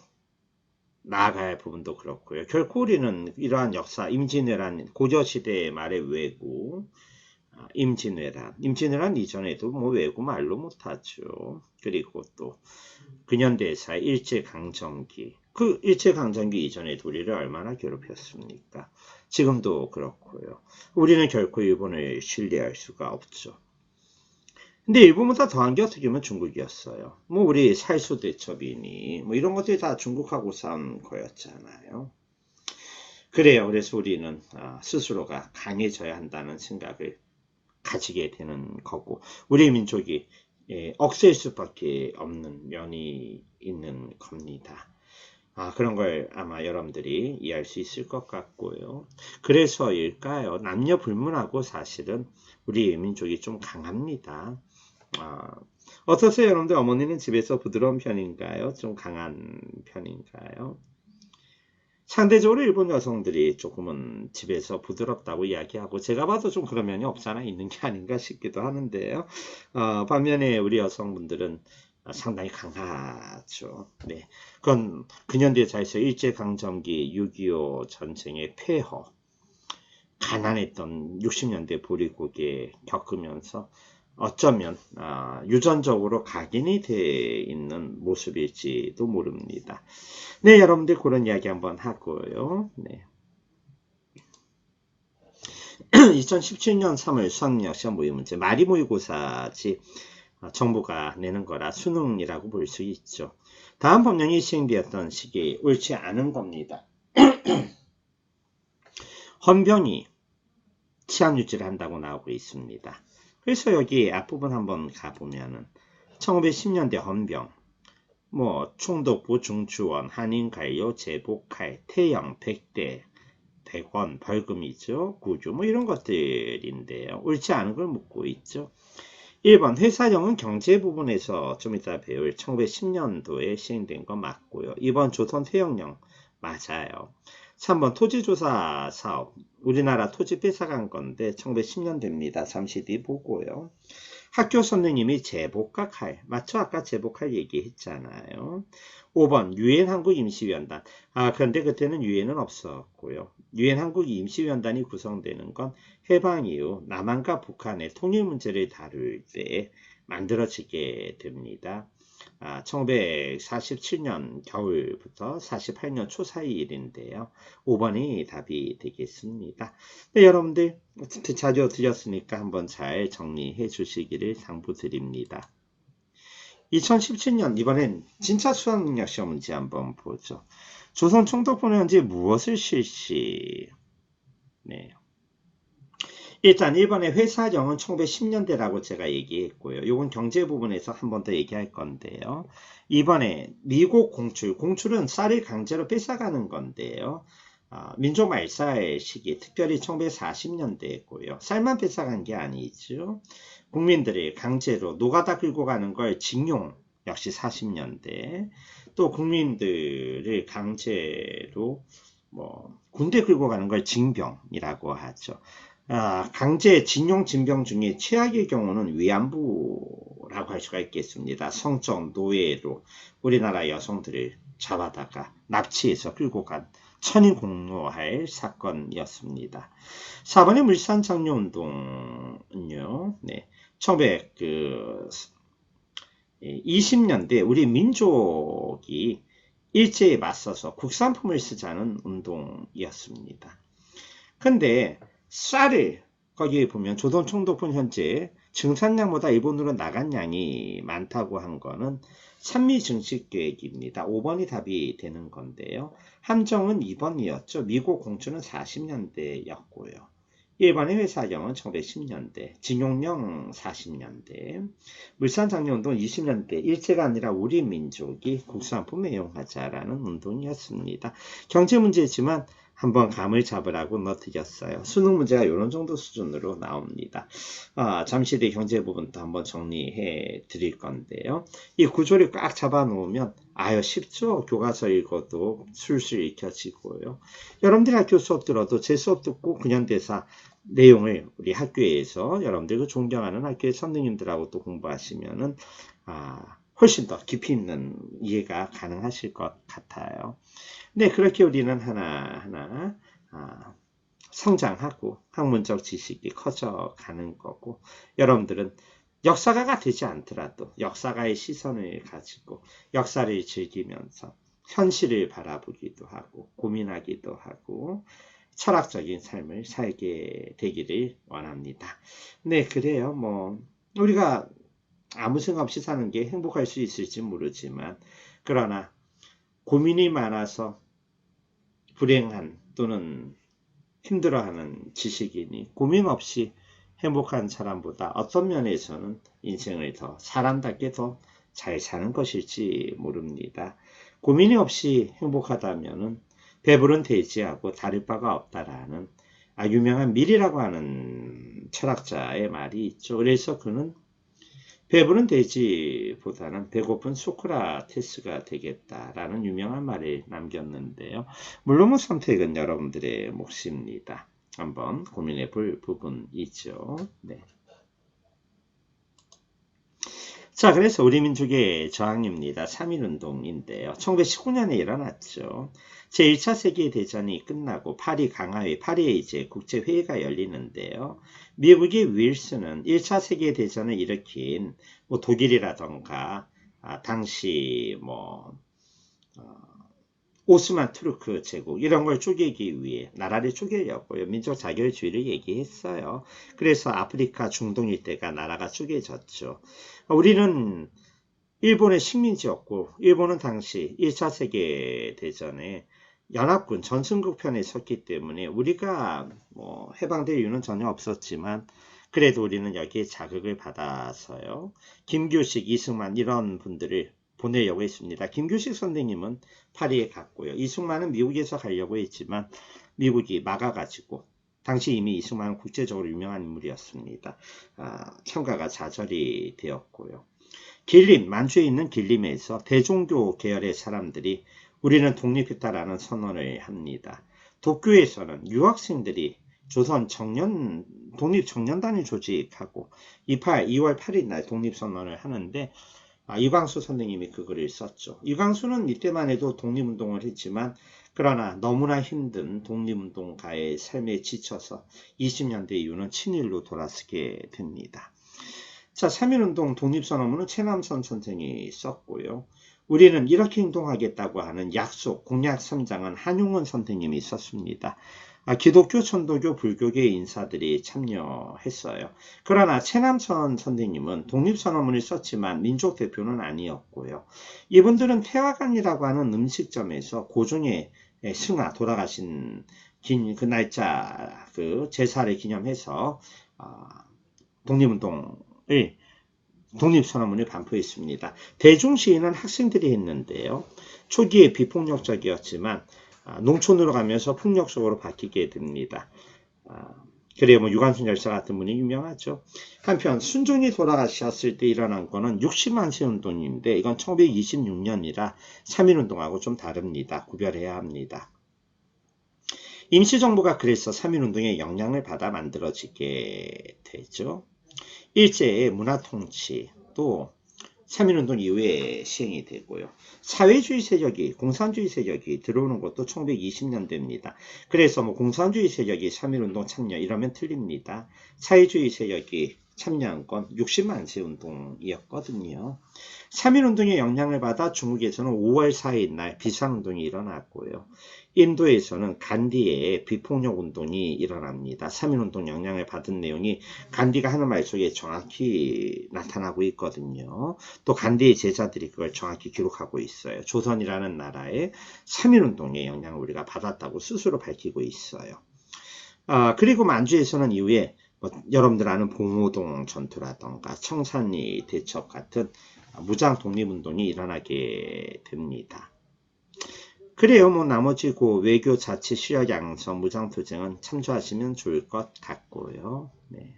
Speaker 1: 나아갈 부분도 그렇고요. 결코 우리는 이러한 역사, 임진왜란, 고려시대의 말의 외구, 임진왜란 이전에도 뭐 외구 말로 못하죠. 그리고 또 근현대사의 일제강점기, 그 일제강점기 이전에도 우리를 얼마나 괴롭혔습니까? 지금도 그렇고요. 우리는 결코 일본을 신뢰할 수가 없죠. 근데 일본보다 더한 게 어떻게 보면 중국이었어요. 뭐 우리 살수대첩이니 뭐 이런 것들이 다 중국하고 싸운 거였잖아요. 그래요. 그래서 우리는 스스로가 강해져야 한다는 생각을 가지게 되는 거고 우리 민족이 억세일 수밖에 없는 면이 있는 겁니다. 그런 걸 아마 여러분들이 이해할 수 있을 것 같고요. 그래서일까요? 남녀 불문하고 사실은 우리 민족이 좀 강합니다. 어떠세요, 여러분들? 어머니는 집에서 부드러운 편인가요? 좀 강한 편인가요? 상대적으로 일본 여성들이 조금은 집에서 부드럽다고 이야기하고 제가 봐도 좀 그런 면이 없잖아 있는 게 아닌가 싶기도 하는데요. 반면에 우리 여성분들은 상당히 강하죠. 네, 그건 근현대사에서 일제강점기 6.25 전쟁의 폐허, 가난했던 60년대 보릿고개 겪으면서 어쩌면 유전적으로 각인이 되어 있는 모습일지도 모릅니다. 네, 여러분들 그런 이야기 한번 하고요. 네. 2017년 3월 수학여시험 모의 문제, 말이 모의고사지. 정부가 내는 거라 수능이라고 볼 수 있죠. 다음 법령이 시행되었던 시기 옳지 않은 겁니다. 헌병이 치안 유지를 한다고 나오고 있습니다. 그래서 여기 앞부분 한번 가보면은 1910년대 헌병, 뭐 총독부, 중추원, 한인가요, 제복할, 태형, 백대, 100원, 벌금이죠. 구주, 뭐 이런 것들인데요. 옳지 않은 걸 묻고 있죠. 1번 회사령은 경제 부분에서 좀 이따 배울 1910년도에 시행된 거 맞고요. 2번 조선 퇴역령 맞아요. 3번 토지조사 사업, 우리나라 토지 뺏어간 건데 1910년대입니다. 잠시 뒤 보고요. 학교 선생님이 제복학할, 맞죠? 아까 제복할 얘기했잖아요. 5번 유엔 한국 임시위원단. 그런데 그때는 유엔은 없었고요. 유엔 한국 임시위원단이 구성되는 건 해방 이후 남한과 북한의 통일 문제를 다룰 때 만들어지게 됩니다. 1947년 겨울부터 48년 초 사이 일인데요. 5번이 답이 되겠습니다. 네, 여러분들 자료 드렸으니까 한번 잘 정리해 주시기를 당부드립니다. 2017년 이번엔 진짜 수학능력 시험 문제 한번 보죠. 조선 총독부는 현재 무엇을 실시? 네. 일단 1번의 회사령은 1910년대라고 제가 얘기했고요. 이건 경제 부분에서 한 번 더 얘기할 건데요. 2번에 미국 공출은 쌀을 강제로 뺏어가는 건데요. 민족 말살 시기, 특별히 1940년대고요. 쌀만 뺏어간 게 아니죠. 국민들이 강제로 노가다 끌고 가는 걸 징용, 역시 40년대. 또 국민들을 강제로 군대 끌고 가는 걸 징병이라고 하죠. 강제 징용 징병 중에 최악의 경우는 위안부라고 할 수가 있겠습니다. 성적 노예로 우리나라 여성들을 잡아다가 납치해서 끌고 간 천인 공로할 사건이었습니다. 4번의 물산 장려운동은요. 네, 1920년대 우리 민족이 일제에 맞서서 국산품을 쓰자는 운동이었습니다. 근데 쌀을 거기에 보면 조선 총독부는 현재 증산량보다 일본으로 나간 양이 많다고 한 거는 산미 증식 계획입니다. 5번이 답이 되는 건데요. 함정은 2번이었죠. 미국 공주는 40년대였고요. 1번의 회사령은 1910년대, 징용령 40년대, 물산장려운동 20년대, 일제가 아니라 우리 민족이 국산품 애용하자라는 운동이었습니다. 경제 문제지만 한번 감을 잡으라고 넣어드렸어요. 수능 문제가 이런 정도 수준으로 나옵니다. 잠시 뒤 경제 부분도 한번 정리해 드릴 건데요. 이 구조를 꽉 잡아 놓으면 쉽죠? 교과서 읽어도 술술 익혀지고요. 여러분들 학교 수업 들어도 제 수업 듣고 근현대사 내용을 우리 학교에서 여러분들 존경하는 학교의 선생님들하고 또 공부하시면은 훨씬 더 깊이 있는 이해가 가능하실 것 같아요. 네, 그렇게 우리는 하나하나 성장하고 학문적 지식이 커져가는 거고, 여러분들은 역사가가 되지 않더라도 역사가의 시선을 가지고 역사를 즐기면서 현실을 바라보기도 하고 고민하기도 하고 철학적인 삶을 살게 되기를 원합니다. 네, 그래요. 우리가 아무 생각 없이 사는 게 행복할 수 있을지 모르지만, 그러나 고민이 많아서 불행한 또는 힘들어하는 지식인이 고민 없이 행복한 사람보다 어떤 면에서는 인생을 더 사람답게 더 잘 사는 것일지 모릅니다. 고민이 없이 행복하다면은 배부른 돼지하고 다를 바가 없다라는 유명한 밀이라고 하는 철학자의 말이 있죠. 그래서 그는 배부른 돼지보다는 배고픈 소크라테스가 되겠다라는 유명한 말을 남겼는데요. 물론 선택은 여러분들의 몫입니다. 한번 고민해 볼 부분이죠. 네. 자, 그래서 우리 민족의 저항입니다. 3.1운동인데요. 1919년에 일어났죠. 제1차 세계대전이 끝나고 파리 강화회, 파리에 이제 국제회의가 열리는데요. 미국의 윌슨은 1차 세계대전을 일으킨 독일이라던가 당시 오스만 투르크 제국 이런 걸 쪼개기 위해 나라를 쪼개려고요. 민족 자결주의를 얘기했어요. 그래서 아프리카 중동 일대가 나라가 쪼개졌죠. 우리는 일본의 식민지였고 일본은 당시 1차 세계대전에 연합군 전승국 편에 섰기 때문에 우리가 뭐 해방될 이유는 전혀 없었지만 그래도 우리는 여기에 자극을 받아서요. 김규식, 이승만 이런 분들을 보내려고 했습니다. 김규식 선생님은 파리에 갔고요. 이승만은 미국에서 가려고 했지만 미국이 막아가지고 당시 이미 이승만은 국제적으로 유명한 인물이었습니다. 참가가 좌절이 되었고요. 길림, 만주에 있는 길림에서 대종교 계열의 사람들이 우리는 독립했다라는 선언을 합니다. 도쿄에서는 유학생들이 조선 독립청년단을 조직하고 2월 8일 날 독립선언을 하는데 이광수 선생님이 그 글을 썼죠. 이광수는 이때만 해도 독립운동을 했지만 그러나 너무나 힘든 독립운동가의 삶에 지쳐서 20년대 이후는 친일로 돌아서게 됩니다. 자, 3.1운동 독립선언문은 최남선 선생이 썼고요. 우리는 이렇게 행동하겠다고 하는 약속, 공약 3장은 한용운 선생님이 썼습니다. 기독교, 천도교, 불교계 인사들이 참여했어요. 그러나 최남선 선생님은 독립선언문을 썼지만 민족 대표는 아니었고요. 이분들은 태화관이라고 하는 음식점에서 고종의 승하 돌아가신 그 날짜 그 제사를 기념해서 독립선언문을 반포했습니다. 대중시위는 학생들이 했는데요. 초기에 비폭력적이었지만 농촌으로 가면서 폭력적으로 바뀌게 됩니다. 그래요, 뭐 유관순 열사 같은 분이 유명하죠. 한편 순종이 돌아가셨을 때 일어난 거는 60만세 운동인데 이건 1926년이라 3.1운동하고 좀 다릅니다. 구별해야 합니다. 임시정부가 그래서 3.1운동의 영향을 받아 만들어지게 되죠. 일제의 문화통치 또 3.1운동 이후에 시행이 되고요. 사회주의 세력이, 공산주의 세력이 들어오는 것도 1920년대입니다. 그래서 뭐 공산주의 세력이 3.1운동 참여 이러면 틀립니다. 사회주의 세력이 참여한 건 60만세 운동이었거든요. 3.1운동의 영향을 받아 중국에서는 5월 4일 날 비상운동이 일어났고요. 인도에서는 간디의 비폭력 운동이 일어납니다. 3.1운동 영향을 받은 내용이 간디가 하는 말 속에 정확히 나타나고 있거든요. 또 간디의 제자들이 그걸 정확히 기록하고 있어요. 조선이라는 나라의 3.1운동의 영향을 우리가 받았다고 스스로 밝히고 있어요. 그리고 만주에서는 이후에 뭐 여러분들 아는 봉오동 전투라던가 청산리 대첩 같은 무장 독립운동이 일어나게 됩니다. 그래요. 뭐 나머지 외교, 자치, 시력, 양성, 무장투쟁은 참조하시면 좋을 것 같고요. 네.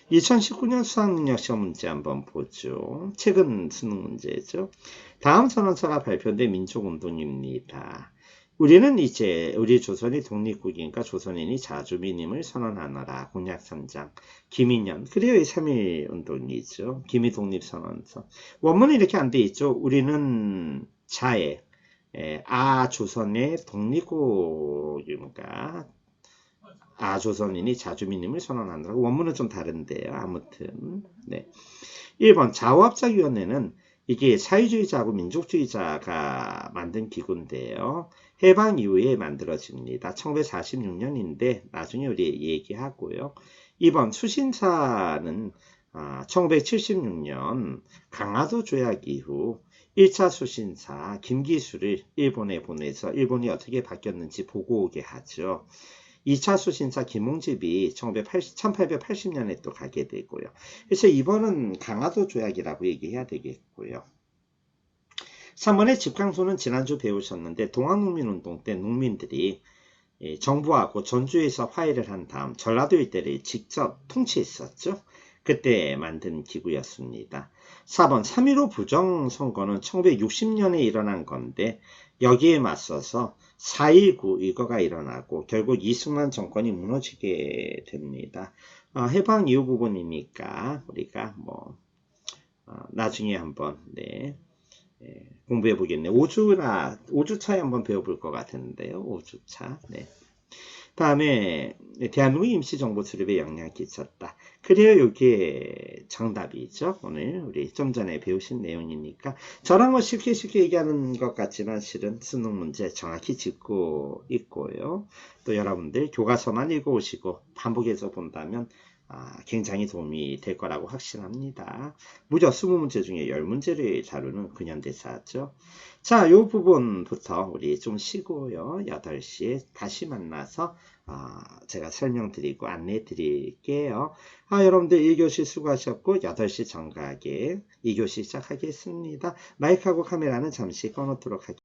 Speaker 1: 2019년 수학능력시험 문제 한번 보죠. 최근 수능 문제죠. 다음 선언서가 발표된 민족운동입니다. 우리는 이제 우리 조선이 독립국이니까 조선인이 자주민임을 선언하노라. 공약 3장. 김인년. 그래요. 3.1운동이죠. 김이독립선언서. 원문이 이렇게 안 돼 있죠. 우리는 자에 조선의 독립국인가 조선인이 자주민임을 선언한다고. 원문은 좀 다른데요. 아무튼 네. 1번 자오합작위원회는 이게 사회주의자하고 민족주의자가 만든 기구인데요. 해방 이후에 만들어집니다. 1946년인데 나중에 우리 얘기하고요. 2번 수신사는 1976년 강화도 조약 이후 1차 수신사 김기수를 일본에 보내서 일본이 어떻게 바뀌었는지 보고 오게 하죠. 2차 수신사 김홍집이 1880년에 또 가게 되고요. 그래서 이번은 강화도 조약이라고 얘기해야 되겠고요. 3번의 집강소는 지난주 배우셨는데 동학농민운동 때 농민들이 정부하고 전주에서 화해를 한 다음 전라도 일대를 직접 통치했었죠. 그때 만든 기구였습니다. 4번 3.15 부정선거는 1960년에 일어난 건데 여기에 맞서서 4.19 이거가 일어나고 결국 이승만 정권이 무너지게 됩니다. 해방 이후 부분이니까 우리가 나중에 한번 공부해 보겠네요. 5주차에 한번 배워볼 것 같은데요. 5주차. 네. 다음에 대한민국 임시정부 수립에 영향을 끼쳤다. 그래요, 이게 정답이죠. 오늘 우리 좀 전에 배우신 내용이니까 저랑 뭐 쉽게 얘기하는 것 같지만 실은 수능 문제 정확히 짚고 있고요. 또 여러분들 교과서만 읽어오시고 반복해서 본다면 굉장히 도움이 될 거라고 확신합니다. 무려 20문제 중에 10문제를 다루는 근현대사죠. 자, 이 부분부터 우리 좀 쉬고요. 8시에 다시 만나서 제가 설명드리고 안내 드릴게요. 여러분들 1교시 수고하셨고 8시 정각에 2교시 시작하겠습니다. 마이크하고 카메라는 잠시 꺼놓도록 하겠습니다.